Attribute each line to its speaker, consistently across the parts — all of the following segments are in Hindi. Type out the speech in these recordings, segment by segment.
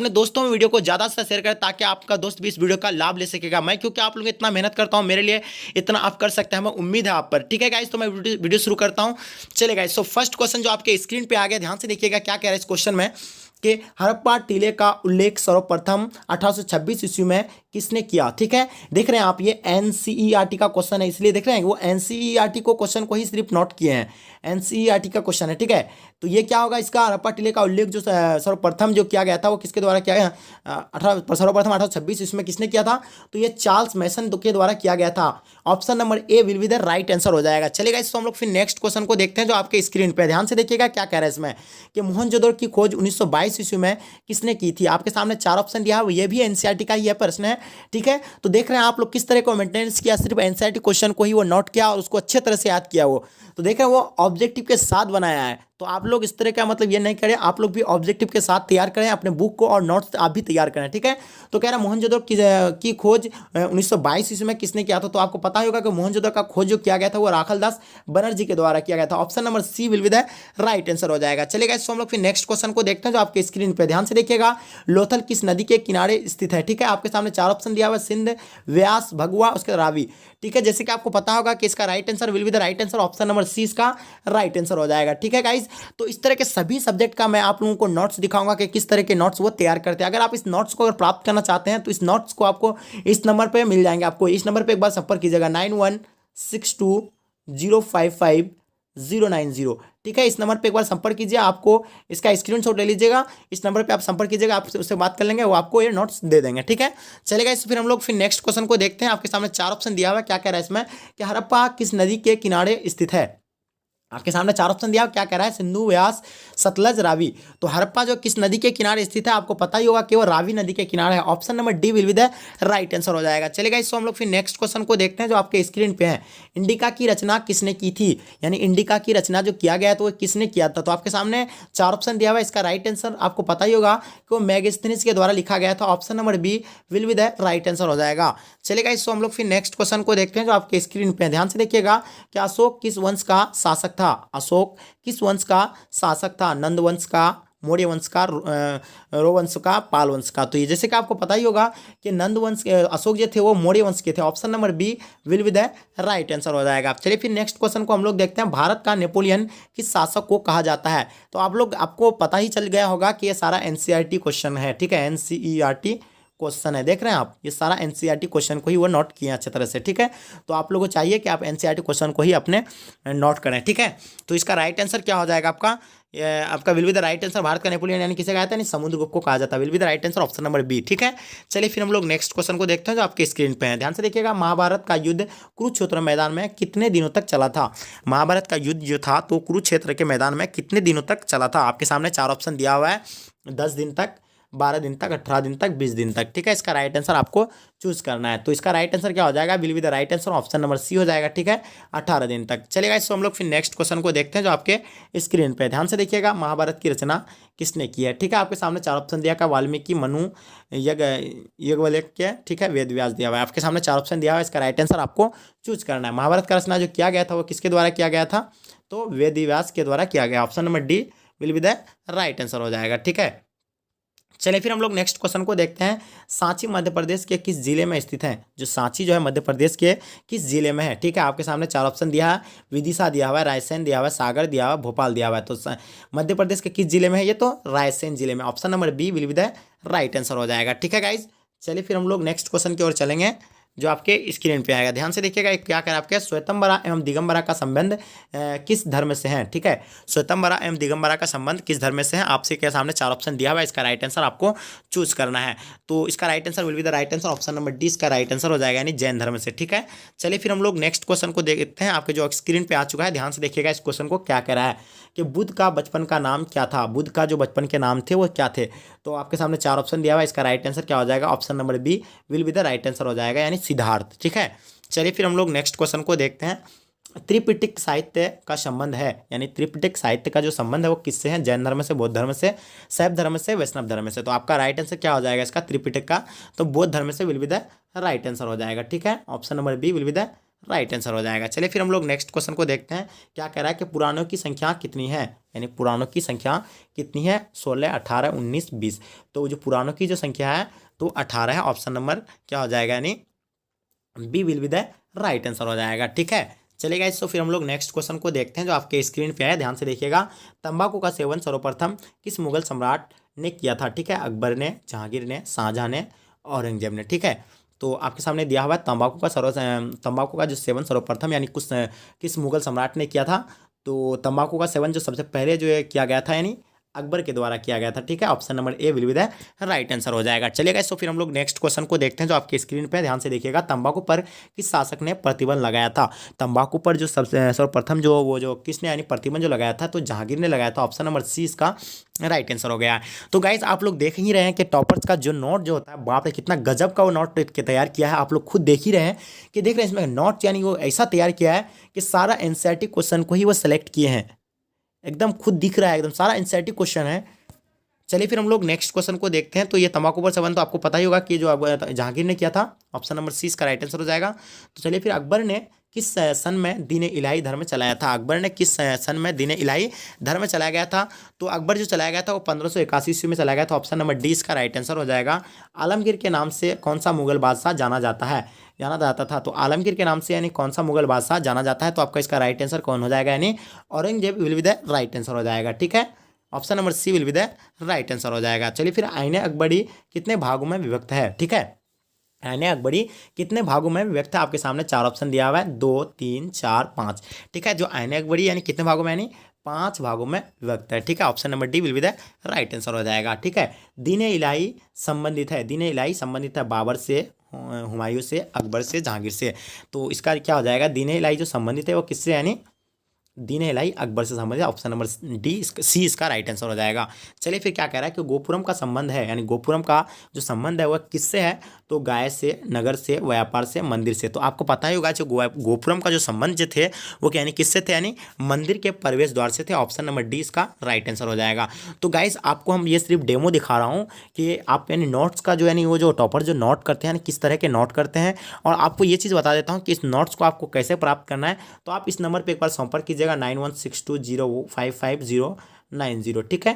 Speaker 1: अपने दोस्तों में वीडियो को ज़्यादा से शेयर करें ताकि आपका दोस्त भी इस वीडियो का लाभ ले सकेगा। मैं क्योंकि आप लोग इतना मेहनत करता हूं, मेरे लिए इतना आप कर सकते हैं, हमें उम्मीद है आप पर। ठीक है गाइस, तो मैं वीडियो शुरू करता हूं। चले गाइस, सो फर्स्ट क्वेश्चन जो आपके स्क्रीन पे आ गया, ध्यान से देखिएगा क्या कह रहा है इस क्वेश्चन में कि हड़प्पा टीले का उल्लेख सर्वप्रथम 1826 ईस्वी में किसने किया। ठीक है, देख रहे हैं आप, ये एनसीईआरटी का क्वेश्चन है, इसलिए देख रहे हैं वो एनसीईआरटी को क्वेश्चन को ही सिर्फ नोट किए हैं। एनसीईआरटी का क्वेश्चन है, ठीक है। तो ये क्या होगा, इसका हड़प्पा टीले का उल्लेख जो सर्वप्रथम जो किया गया था वो किसके द्वारा किया गया, सर्वप्रथम 1826 इसमें किसने किया था, तो ये चार्ल्स मैसन के द्वारा किया गया था। Option number A will be the right answer हो जाएगा। चलेगा, इसको हम लोग फिर नेक्स्ट क्वेश्चन को देखते हैं जो आपके स्क्रीन पे। ध्यान से देखिएगा क्या कह रहा है इसमें कि मोहनजोदड़ो की खोज 1922 ईस्वी में किसने की थी। आपके सामने चार ऑप्शन दिया है, ये भी एनसीईआरटी का ही है प्रश्न है। ठीक है, तो देख रहे हैं आप लोग किस तरह को मेंटेनेंस किया, सिर्फ एनसीईआरटी क्वेश्चन को ही वो नोट किया और उसको अच्छे तरह से याद किया वो। तो देख रहे हैं वो ऑब्जेक्टिव के साथ बनाया है। तो आप लोग इस तरह का मतलब ये नहीं करें, आप लोग भी ऑब्जेक्टिव के साथ तैयार करें अपने बुक को और नोट्स आप भी तैयार करें। ठीक है, तो कह रहा है मोहनजोदड़ो की खोज 1922 ईस्वी में किसने किया था। तो आपको पता होगा कि मोहनजोदड़ो का खोज जो किया गया था वो राखलदास बनर्जी के द्वारा किया गया था। Option number C will be the right answer हो जाएगा। चलेगा, इसको हम लोग फिर नेक्स्ट क्वेश्चन को देखते हैं जो आपके स्क्रीन पर। ध्यान से देखिएगा, लोथल किस नदी के किनारे स्थित है। ठीक है, आपके सामने चार ऑप्शन दिया हुआ, सिंध, व्यास, भगवा, उसके रावी। ठीक है, जैसे कि आपको पता होगा कि इसका right answer will be the right answer, option number C इसका राइट आंसर हो जाएगा। ठीक है गाइज, तो इस तरह के सभी सब्जेक्ट का मैं आप लोगों को नोट्स दिखाऊंगा कि किस तरह के नोट्स वो तैयार करते हैं। अगर आप इस नोट्स को अगर प्राप्त करना चाहते हैं तो इस नोट्स को आपको इस नंबर पे मिल जाएंगे। आपको इस नंबर पे एक बार संपर्क कीजिएगा, 9162055090। ठीक है, इस नंबर पे एक बार संपर्क कीजिए, आपको इसका स्क्रीनशॉट ले लीजिएगा, इस नंबर पे आप संपर्क कीजिएगा, आप उससे बात कर लेंगे, वो आपको ये नोट्स दे देंगे। ठीक है, चलेगा, इस फिर हम लोग फिर नेक्स्ट क्वेश्चन को देखते हैं। आपके सामने चार ऑप्शन दिया हुआ है, क्या कह रहा है इसमें कि हड़प्पा किस नदी के किनारे स्थित है। आपके सामने चार ऑप्शन दिया, क्या कह रहा है, सिंधु, व्यास, सतलज, रावी। तो हड़प्पा जो किस नदी के किनारे स्थित है, आपको पता ही होगा कि वो रावी नदी के किनारे है। Option number D will be the right answer हो जाएगा। चलेगा, इसको हम लोग फिर नेक्स्ट क्वेश्चन को देखते हैं जो आपके स्क्रीन पे है। इंडिका की रचना किसने की थी, यानी इंडिका की रचना जो किया गया तो वो किसने किया था। तो आपके सामने चार ऑप्शन दिया हुआ है, इसका राइट आंसर आपको पता ही होगा कि वो मैगस्थनीज के द्वारा लिखा गया था। Option number B will be the right answer हो जाएगा। चलेगा, इसको हम लोग फिर नेक्स्ट क्वेश्चन को देखते हैं जो आपके स्क्रीन पे। ध्यान से देखिएगा कि अशोक किस वंश का शासक था। अशोक किस वंश का शासक था, नंद वंश का, मौर्य वंश का, रोवंश का, पाल वंश का। तो ये जैसे कि आपको पता ही होगा कि नंद वंश अशोक जो थे वो मौर्य वंश के थे। Option number B will be the right answer हो जाएगा। चलिए फिर नेक्स्ट क्वेश्चन को हम लोग देखते हैं। भारत का नेपोलियन किस शासक को कहा जाता है। तो आप लोग, आपको पता ही चल गया होगा कि ये सारा एनसीईआरटी क्वेश्चन है। ठीक है, एनसीईआरटी क्वेश्चन है, देख रहे हैं आप, ये सारा एनसीईआरटी क्वेश्चन को ही वो नोट किए अच्छे तरह से। ठीक है, तो आप लोगों को चाहिए कि आप एनसीईआरटी क्वेश्चन को ही अपने नोट करें। ठीक है, तो इसका राइट आंसर क्या हो जाएगा आपका will be the right answer, Bharat का नेपोलियन यानी किसे कहा जाता है, समुद्रगुप्त को कहा जाता है। Will be the right answer, option number B. ठीक है, चलिए फिर हम लोग नेक्स्ट क्वेश्चन को देखते हैं जो आपके स्क्रीन पे है। ध्यान से देखिएगा, महाभारत का युद्ध कुरुक्षेत्र मैदान में कितने दिनों तक चला था। महाभारत का युद्ध जो था तो कुरुक्षेत्र के मैदान में कितने दिनों तक चला था। आपके सामने चार ऑप्शन दिया हुआ है, 10 दिन तक, 12 दिन तक, 18 दिन तक, 20 दिन तक। ठीक है, इसका राइट आंसर आपको चूज करना है। तो इसका राइट आंसर क्या हो जाएगा, will be the right answer, option number C हो जाएगा। ठीक है, 18 दिन तक। चलेगा, इसको हम लोग फिर नेक्स्ट क्वेश्चन को देखते हैं जो आपके स्क्रीन पे। ध्यान से देखिएगा, महाभारत की रचना किसने की है। ठीक है, आपके सामने चार ऑप्शन दिया का, वाल्मीकि, मनु, याज्ञवल्क्य, ठीक है, वेद व्यास दिया हुआ है। आपके सामने चार ऑप्शन दिया हुआ है, इसका राइट आंसर आपको चूज करना है। महाभारत का रचना जो किया गया था वो किसके द्वारा किया गया था, तो वेद व्यास के द्वारा किया गया। Option number D will be the right answer हो जाएगा। ठीक है, चलिए फिर हम लोग नेक्स्ट क्वेश्चन को देखते हैं। सांची मध्य प्रदेश के किस जिले में स्थित है। जो सांची जो है मध्य प्रदेश के किस जिले में है। ठीक है, आपके सामने चार ऑप्शन दिया है, विदिशा दिया हुआ है, रायसेन दिया हुआ है, सागर दिया हुआ है, भोपाल दिया हुआ है। तो मध्य प्रदेश के किस जिले में है ये, तो रायसेन जिले में। Option number B will be the right answer हो जाएगा। ठीक है गाइज, चलिए फिर हम लोग नेक्स्ट क्वेश्चन की ओर चलेंगे जो आपके स्क्रीन पे आएगा। ध्यान से देखिएगा, क्या कह रहा है आपके, श्वेतंबरा एवं दिगंबरा का संबंध किस धर्म से है। ठीक है, श्वेतंबरा एवं दिगंबरा का संबंध किस धर्म से है। आपसे के सामने चार ऑप्शन दिया हुआ है, इसका राइट आंसर आपको चूज करना है। तो इसका right answer will be the right answer, option number D इसका राइट आंसर हो जाएगा, यानी जैन धर्म से। ठीक है, चलिए फिर हम लोग नेक्स्ट क्वेश्चन को देखते हैं, आपके जो स्क्रीन पे आ चुका है। ध्यान से देखिएगा इस क्वेश्चन को, क्या कह रहा है कि बुद्ध का बचपन का नाम क्या था। बुद्ध का जो बचपन के नाम थे वो क्या थे। तो आपके सामने चार ऑप्शन दिया हुआ है, इसका राइट आंसर क्या हो जाएगा, option number B will be the right answer हो जाएगा, यानी सिद्धार्थ। ठीक है, चलिए फिर हम लोग नेक्स्ट क्वेश्चन को देखते हैं। त्रिपिटक साहित्य का संबंध है, यानी त्रिपिटक साहित्य का जो संबंध है वो किससे है, जैन धर्म से, बौद्ध धर्म से, शैव धर्म से, वैष्णव धर्म से। तो आपका राइट आंसर क्या हो जाएगा इसका, त्रिपिटक का, तो बौद्ध धर्म से will be the right answer हो जाएगा। ठीक है, option number B will be the right answer हो जाएगा। चलिए फिर हम लोग नेक्स्ट क्वेश्चन को देखते हैं, क्या कह रहा है कि पुराणों की संख्या कितनी है, यानी पुराणों की संख्या कितनी है, 16, 18, 19, 20। तो जो पुराणों की जो संख्या है तो 18 है, ऑप्शन नंबर क्या हो जाएगा, यानी B will be the right answer हो जाएगा। ठीक है, चलेगा। इसको फिर हम लोग नेक्स्ट क्वेश्चन को देखते हैं जो आपके स्क्रीन पे है, ध्यान से देखिएगा। तंबाकू का सेवन सर्वप्रथम किस मुगल सम्राट ने किया था? ठीक है, अकबर ने, जहांगीर ने, शाहजहां ने, औरंगजेब ने। ठीक है, तो आपके सामने दिया हुआ है तंबाकू का जो सेवन सर्वप्रथम यानी किस मुगल सम्राट ने किया था। तो तंबाकू का सेवन जो सबसे पहले जो है किया गया था, यानी अकबर के द्वारा किया गया था। ठीक है, option number A will be the right answer हो जाएगा। चलिएगा, इसको फिर हम लोग नेक्स्ट क्वेश्चन को देखते हैं जो आपके स्क्रीन पे, ध्यान से देखिएगा। तंबाकू पर किस शासक ने प्रतिबंध लगाया था? तंबाकू पर जो सबसे सर्वप्रथम जो किसने यानी प्रतिबंध जो लगाया था, तो जहांगीर ने लगाया था। ऑप्शन नंबर सी इसका राइट आंसर हो गया है। तो गाइज आप लोग देख ही रहे हैं कि टॉपर्स का जो नोट जो होता है, बाप रे कितना गजब का वो नोट के तैयार किया है। आप लोग खुद देख ही रहे हैं कि देख रहे हैं इसमें नोट, यानी वो ऐसा तैयार किया है कि सारा एनसीईआरटी क्वेश्चन को ही वो सेलेक्ट किए हैं। एकदम खुद दिख रहा है, एकदम सारा एनसीईआरटी क्वेश्चन है। चलिए फिर हम लोग नेक्स्ट क्वेश्चन को देखते हैं। तो ये तंबाकू पर सेवन तो आपको पता ही होगा कि जो जहांगीर ने किया था, ऑप्शन नंबर सी इसका राइट आंसर हो जाएगा। तो चलिए फिर अकबर ने किस सन में दीन इलाही धर्म चलाया था? अकबर ने किस सन में दीन इलाही धर्म चलाया गया था? तो अकबर जो चलाया गया था वो 1581 ईस्वी में चलाया गया था। ऑप्शन नंबर डी इसका राइट आंसर हो जाएगा। आलमगीर के नाम से कौन सा मुगल बादशाह जाना जाता था? तो आलमगीर के नाम से यानी कौन सा मुगल बादशाह जाना जाता है? तो आपका इसका राइट आंसर कौन हो जाएगा, यानी Aurangzeb will be the right answer हो जाएगा। ठीक है, option number C will be the right answer हो जाएगा। चलिए फिर आईने अकबरी कितने भागों में विभक्त है? ठीक है, आईने अकबरी कितने भागों में विभक्त है? आपके सामने चार ऑप्शन दिया हुआ है, 2, 3, 4, 5। ठीक है, जो आईने अकबरी यानी कितने भागों में, यानी 5 भागों में विभक्त है। ठीक है, option number D will be the right answer हो जाएगा। ठीक है, दीन इलाही संबंधित है बाबर से, हुमायूं से, अकबर से, जहांगीर से। तो इसका क्या हो जाएगा, दीन इलाही जो संबंधित है वो किससे, यानी दीन इलाही अकबर से संबंधित। ऑप्शन नंबर सी इसका राइट आंसर हो जाएगा। चलिए फिर क्या कह रहा है कि गोपुरम का संबंध है, यानी गोपुरम का जो संबंध है वह किससे है? तो गाय से, नगर से, व्यापार से, मंदिर से। तो आपको पता ही होगा जो गोपुरम का जो संबंध जो थे वो यानी किससे थे, यानी मंदिर के प्रवेश द्वार से थे। ऑप्शन नंबर डी इसका राइट आंसर हो जाएगा। तो गाइस आपको हम ये सिर्फ डेमो दिखा रहा हूँ कि आप यानी नोट्स का जो यानी वो जो टॉपर जो नोट करते हैं, किस तरह के नोट करते हैं। और आपको ये चीज़ बता देता हूँ कि इस नोट्स को आपको कैसे प्राप्त करना है। तो आप इस नंबर पर एक बार संपर्क कीजिएगा, 9162055090। ठीक है,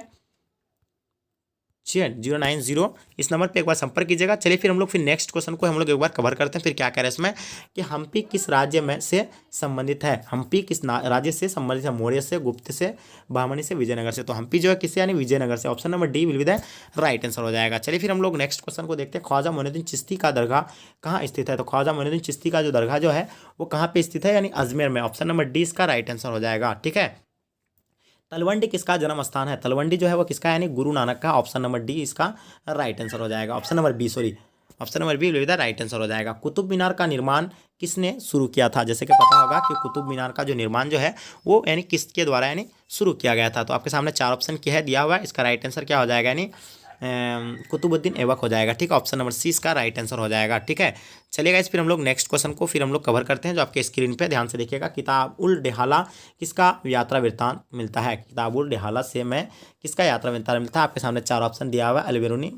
Speaker 1: 090 इस नंबर पे एक बार संपर्क कीजिएगा। चलिए फिर हम लोग नेक्स्ट क्वेश्चन को हम लोग एक बार कवर करते हैं। फिर क्या कह रहे हैं इसमें कि हम्पी किस राज्य में से संबंधित है? हम्पी किस राज्य से संबंधित है? मौर्य से, गुप्त से, बहमनी से, विजयनगर से। तो हम्पी जो है किससे, यानी विजयनगर से। Option number D will be the right answer हो जाएगा। चलिए फिर हम लोग नेक्स्ट क्वेश्चन को देखते हैं। ख्वाजा मोइनुद्दीन चिश्ती का दरगाह कहाँ स्थित है? तो ख्वाजा मोइनुद्दीन चिश्ती का जो दरगाह जो है वो कहाँ पे स्थित है, यानी अजमेर में। ऑप्शन नंबर डी इसका राइट आंसर हो जाएगा। ठीक है, तलवंडी किसका जन्म स्थान है? तलवंडी जो है वो किसका, यानी गुरु नानक का। ऑप्शन नंबर डी इसका राइट आंसर हो जाएगा। Option number B will be the right answer हो जाएगा। कुतुब मीनार का निर्माण किसने शुरू किया था? जैसे कि पता होगा कि कुतुब मीनार का जो निर्माण जो है वो यानी किसके द्वारा यानी शुरू किया गया था। तो आपके सामने चार ऑप्शन क्या है दिया हुआ है, इसका राइट आंसर क्या हो जाएगा, यानी कुतुबुद्दीन ऐबक हो जाएगा। ठीक है, ऑप्शन नंबर सी इसका राइट आंसर हो जाएगा। ठीक है, चलिएगा इस फिर हम लोग नेक्स्ट क्वेश्चन को फिर हम लोग कवर करते हैं जो आपके स्क्रीन पे, ध्यान से देखिएगा। किताबुल डेहाला किसका यात्रा वृत्तांत मिलता है? किताबुल डेहाला से में किसका यात्रा वृत्तांत मिलता है? आपके सामने चार ऑप्शन दिया हुआ है, अल-बिरूनी,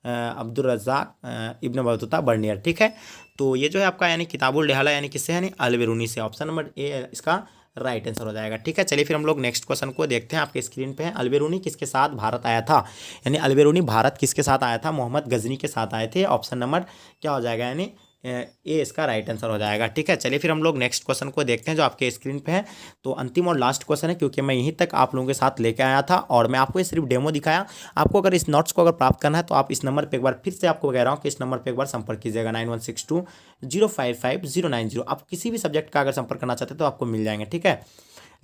Speaker 1: अब्दुल रज़्ज़ाक, इब्न बतूता, बर्नियर। ठीक है, तो ये जो है आपका यानी किताबुल डेहाला यानी किससे, यानी अल-बिरूनी से। ऑप्शन नंबर ए इसका राइट आंसर हो जाएगा। ठीक है, चलिए फिर हम लोग नेक्स्ट क्वेश्चन को देखते हैं। आपके स्क्रीन पे है, अल-बिरूनी किसके साथ भारत आया था? यानी अल-बिरूनी भारत किसके साथ आया था? मोहम्मद गजनी के साथ आए थे। ऑप्शन नंबर क्या हो जाएगा, यानी ए इसका राइट आंसर हो जाएगा। ठीक है, चलिए फिर हम लोग नेक्स्ट क्वेश्चन को देखते हैं जो आपके स्क्रीन पे है। तो अंतिम और लास्ट क्वेश्चन है, क्योंकि मैं यहीं तक आप लोगों के साथ लेके आया था और मैं आपको ये सिर्फ डेमो दिखाया। आपको अगर इस नोट्स को अगर प्राप्त करना है तो आप इस नंबर पे एक बार फिर से आपको कह रहा हूँ कि इस नंबर पे एक बार संपर्क कीजिएगा, 9162055090। आप किसी भी सब्जेक्ट का अगर संपर्क करना चाहते हैं तो आपको मिल जाएंगे। ठीक है,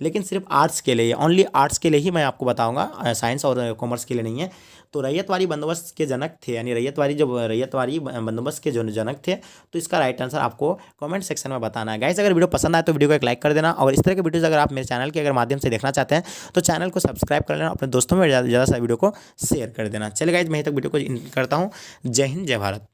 Speaker 1: लेकिन सिर्फ आर्ट्स के लिए, ओनली आर्ट्स के लिए ही मैं आपको बताऊंगा, साइंस और कॉमर्स के लिए नहीं है। तो रैयतवाड़ी बंदोबस्त के जनक थे, यानी रैयतवाड़ी बंदोबस्त के जो जनक थे। तो इसका राइट आंसर आपको कमेंट सेक्शन में बताना है। गाइस अगर वीडियो पसंद आए तो वीडियो को एक लाइक कर देना, और इस तरह के वीडियोज़ अगर आप मेरे चैनल के अगर माध्यम से देखना चाहते हैं तो चैनल को सब्सक्राइब कर लेना, अपने दोस्तों में ज़्यादा सा वीडियो को शेयर कर देना। चलिए गाइस मैं यहीं तक वीडियो को करता हूँ। जय हिंद, जय भारत।